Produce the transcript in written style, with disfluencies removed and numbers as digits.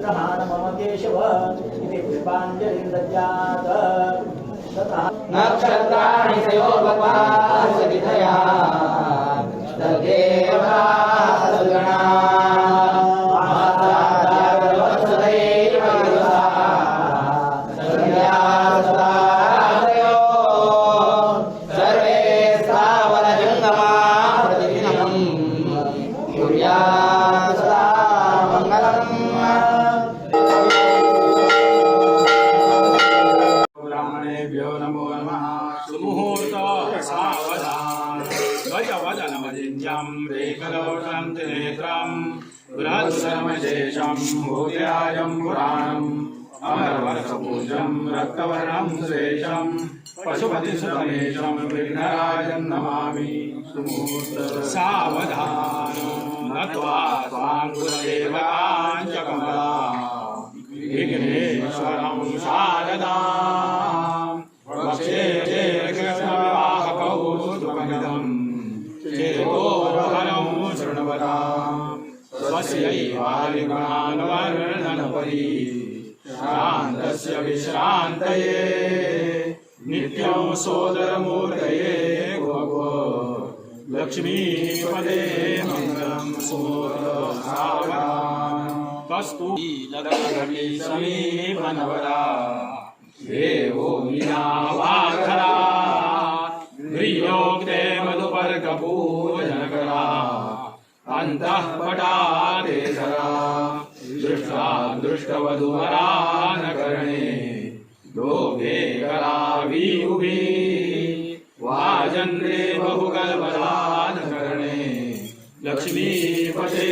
गृहाण मम केशव इति पुष्पाञ्जलिं दद्यात् नक्षत्राणि तयो भगवान् सवितया तदेवा सद्गणा भूत्यायं पुराणम् अमरवर्षपूजं रक्तवर्णं श्रेषं पशुपतिसुतमेशं विघ्नराजं नमामि सावधानो नत्वा स्वाङ्कुरदेवकाञ्चकमला विघ्नेश्वरं शारदां वक्षे कृष्णविवाहकौ सुखमिदं चेतोहरं शृण्वताम् स्वस्यैवालिगुणानुवर्णनपरि शान्तस्य विश्रान्तये नित्यं सोदरमूर्तये भगवो लक्ष्मीपदे मङ्गलं सुमोदसावधान कस्तूरी समीपनवरा देवो मीनावाधरा ह्रियोक्ते मधुपर्कपूजनकरा अंतःपटादेशरा दृष्टा दृष्टवधूवरानकरणे लोभे करावीउभि वाजन्ते बहुकल्पदानकरणे लक्ष्मीपते